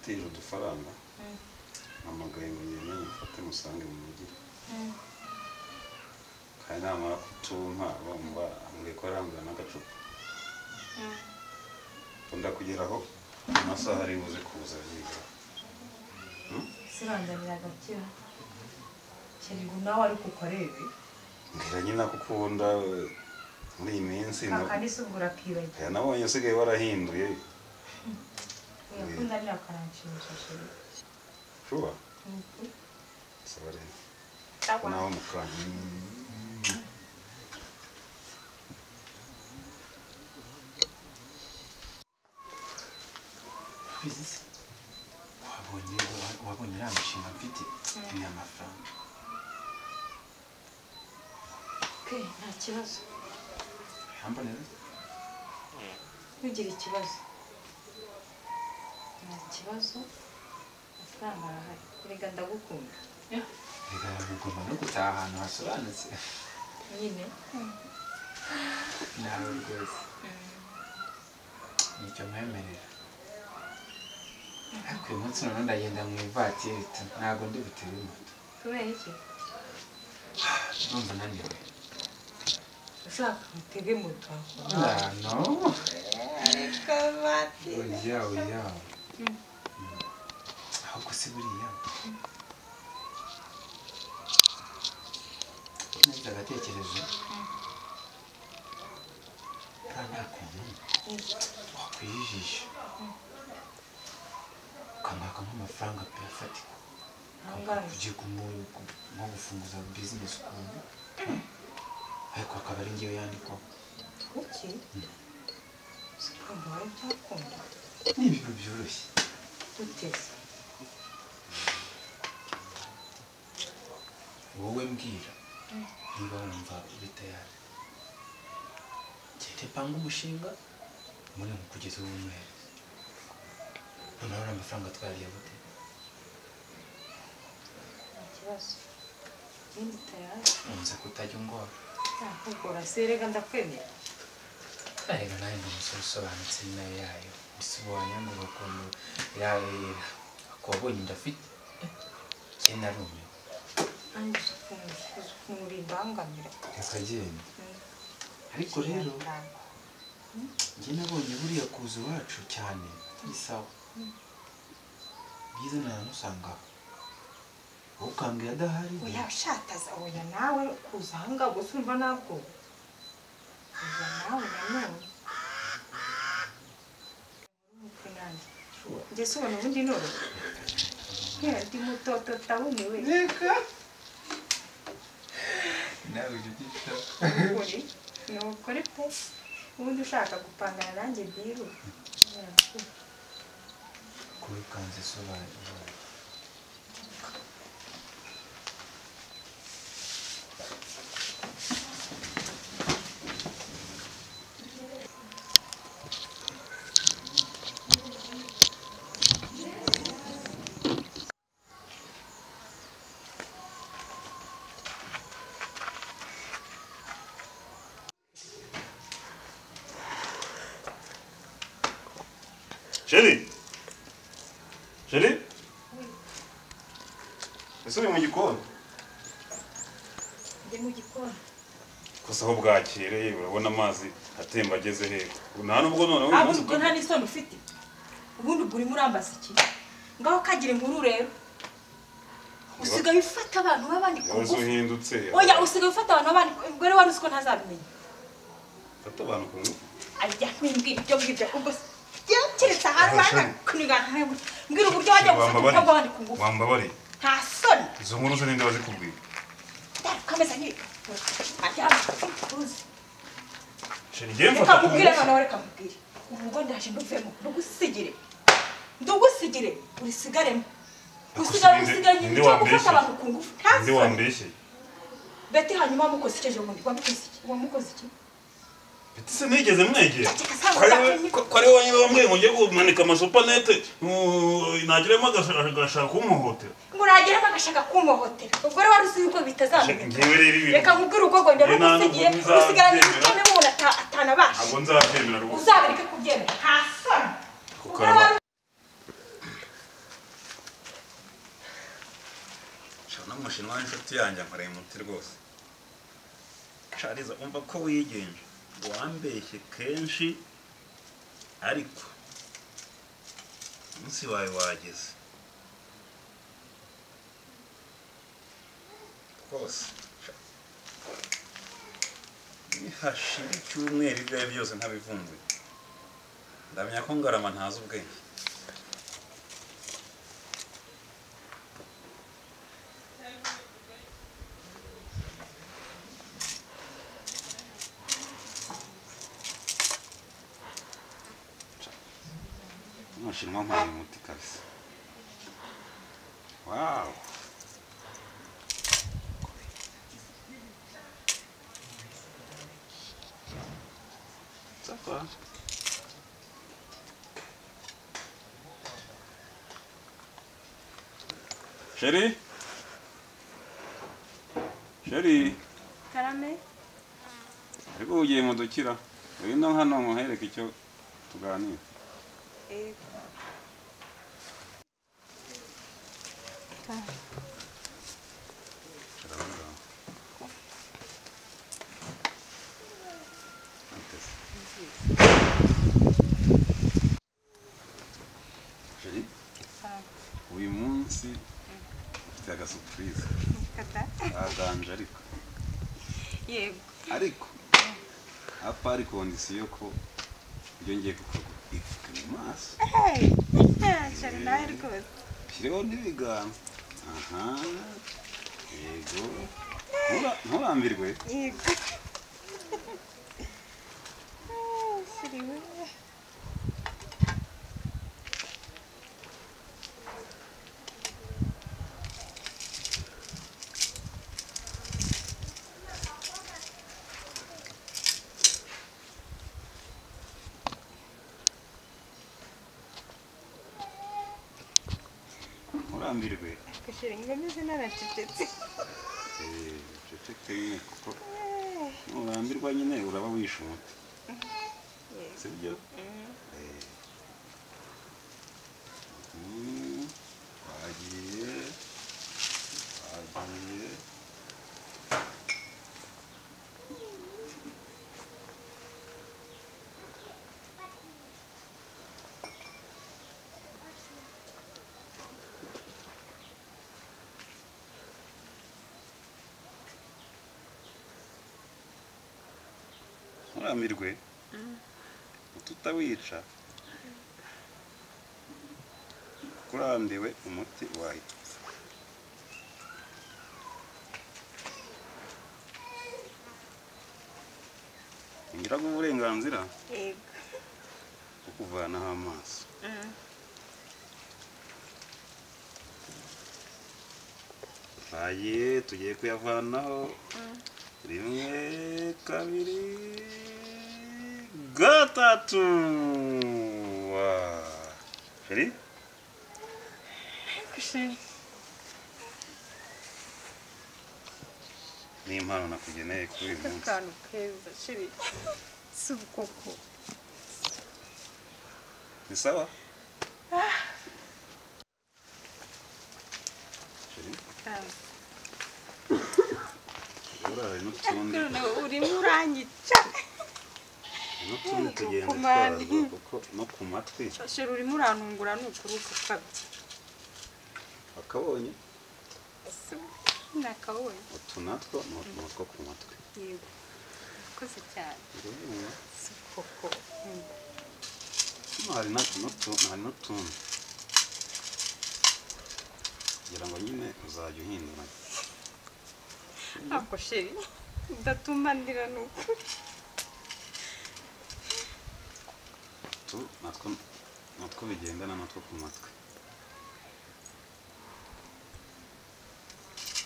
mfitira udufaranga amagaye ngo nyine mfate musange mu mujyi kandi namara kutumpa bamva ambwiye ko arambwira n'agacupa ndakugeraho amasaha ari buze kuza yiga sirandanira gakira kintu nawe ari kukorebe ngira nyina kukunda muri iyi minsi kandi subura kibaye nabonye usigaye warahinduye yakunda nira karanshimisha shiri shuba sabare nawe mukanya Bizi wabonye ya mishinga mfite ni amafaranga okay nta kibazo yambonera nugira ikibazo nta kibazo amafaranga arahari kurega ndagukunda rega bigomba no gutaha ahantu hasobanutse nyine nawe rwose nicyo mwemerera ariko uyu munsi none ndagenda mu ivatiri ntabwo ndi butere moto kubera iki ndumva naniwe ushaka utege moto no ariko bati oya ahubwo se buriya neza agatekerezo nta kuntu wakwijijisha ukamwaka nk'amafaranga pe afatika ugiye nko gufunguza bizinesi ukuntu ariko akaba ari ngewe yandikwaho iki sikamba cyakunda ni ibintu byoroshye uteze wowe mbwira niba wumva uri tayari gende panga umushinga muri kugeza ubu mwere noneho amafaranga twariye gute nta kibazo nindi tayari unze kutajya ungora nakugora serega ndakwemera arega nawe ni umusore usobanutse nayo yayo mbese ubu wanyandura ukuntu yayo akubonye ndafite njye narumiwe nanjye ukuntu uribangamira ukagenda ariko rero njye nabonye buriya kuza iwacu cyane atari sawa byiza nanamusanga ukambwira adahari oya shataza oya nawe kuza hanga gusa urumva nako kuza nawe nanone njye sobona ubundi noro ndi mutoto tawuniwe reka nawe ujya ugishaka ukuri ni ukuri pe ubundi ushaka gupangana nanjye biru kuri kanze sobanura Chérie Chérie ese uri mu gikoni ndi mu gikoni gusa aho bwakereye urabona amazi atemba ageze he nta nubwo none abundi ubwo nta n'isoni ufite ubundi ubwo urimo urambaza iki ngaho kagire inkuru rero usigaye ufata abantu b'abandi ku ngufu uhindutse oya usigaye ufata abantu b'abandi ubwo rero wari uzi ko ntazabimenya fata abantu ku ngufu ajya kwimbwira ibyo ngibyo ubwo keretse ahantu barakunigana mbwira uburyo wajya gufata umukobwa w'abandi ku ngufu wambabariye nta soni izo nkuru ze ninde wazikubwira kameze nk'ibyo ajyana uruzi Chérie ngiye mfata reka ku mubwire ngufu noneho reka mubwire ubwo ndaje nduvemo ndugusigire urisigaremo usigaye ninde cyo gufata abantu ku ngufu ninde wambeshye beti hanyuma wamukoze icyo ejo bundi wamukoze iki Ese nigeze mwegera ko ari wowe wambwiye ngo njye kumanika amasupanete nagiremo agashaka kumuhotera muragiramo agashaka kumuhotera ubwo rero wari uzi yuko bitazamenya reka nkubwire ubwo ngo ndero usigiye usigaranye ibitone umuntu atanabasha ntabwo nzabyemera rwose uzabireke kubyemera nta soni n'umushinwa w'inshuti yanjye ankoreye umuti rwose shariza umva ko wigenje wambeshye kenshi ariko umunsi wawe wageze rwose nihashira icyumweru ibyo ari byose ntabivumbuye ndamenya ko Ngarama ntazi ubwenge umushinwa mpaye umuti kabisa wow Sapa Chérie Karame ariko ugiye mu dukira wino hano muhereke icyo tuganira uyu munsi ufite agasupurize aganje ariko yego ariko apari kondisiyo ko ibyo ngiye kukuguha mu maso cyane nawe rwose shyireho n'ibiganza aha yego nturambirwe yego shiriwe nturambirwe kushira ngameze naracecetse ceceke nyine kuko nturambirwa nyine uraba wishe umuti sibyo wagiye nturambirwe tutawica kurambiwe umuti wahita ingiraga uburenganzira bwo kuvanaho amaso bagiye tugiye kuyavanaho rimwe kabiri gatatu sheri ni impano nakugeneye kuri uyu munsi akantu keza shiri si ubwoko ni sawa sheri uraye n'utundi urimo uranyica n'utundi tugenda twaza kuko no ku matwi shiri urimo urantungura n'ukuruka kabye akabonye nakabonye utu natwo ni utwo ku matwi yego koze cyane si koko hari n'utundi kugira ngo nyine uzajya uhindura ako sheri udatuma ndira n'ukuri utu natwo bigendana natwo ku matwi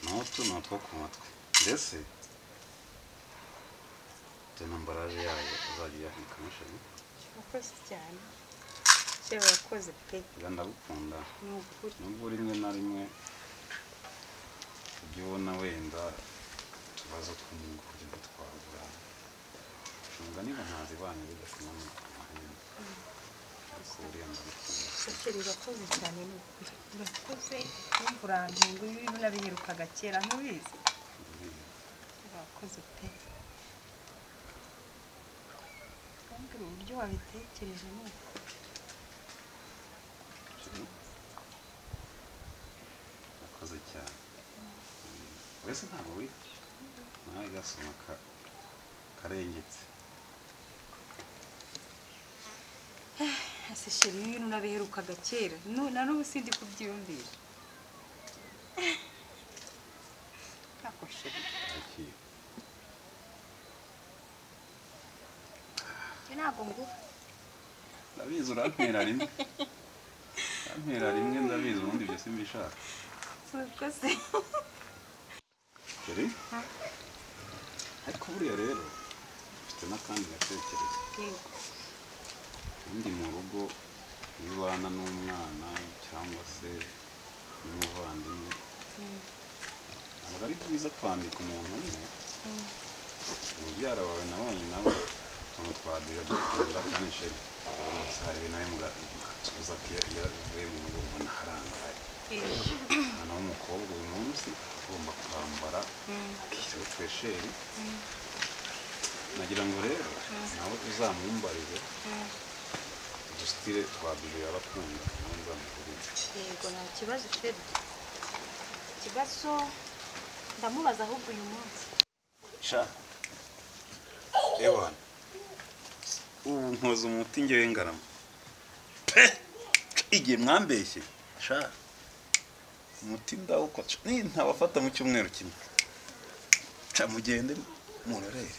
n'utu natwo ku matwi mbese ambaraje yayo uzajya uyahunikamo sheri urakoze cyane sheri urakoze pe ndagukunda ni ukuri nubwo rimwe na rimwe ujya ubona wenda utubazo tw'umuntu kugira ngo twagura shunga niba ntazibanye bigatuma amahembe Sheri urakoze cyane urakoze numva urantunga ibintu nabiherukaga kera ntubizi urakoze pe kandi uburyo wabitekereje ni urakoze cyane wese ntabwo wita nawe gasoma karengetse ese sheri ibintu nabiherukaga kera na n'ubu sindi kubyiyumvisha ntako sheri ntabwo nguha ndabizi urampera rimwe ndabizi ubundi ibyo simbishaka suko se sheri ariko buriya rero mfite n'akandi gatekerezo ubundi mu rugo iyo ubana n'umwana cyangwa se n'umuvandimwe ntabwo ari byiza kwandika umuntu umwe umubyara wawe nabonye nawe utuntu twadira dukunda kandi sheri hari ibintu nawe mugatuza ko iyo avuye mu rugo ubona harangaye umwana w'umukobwa uyu munsi agomba kwambara akishyura utwesheri nagira ngo rero nawe uzamwumbarire udusitire twa bibi abakunda nawe nzamukubita yego nta kibazo sheri ikibazo ndamubaza ahubwo uyu munsi sha ewana ubu nkoze umuti ngewe ngarama pe igihe mwambeshye sha umuti ndawukoca ntabafata mu cyumweru kimwe ca mugende murorere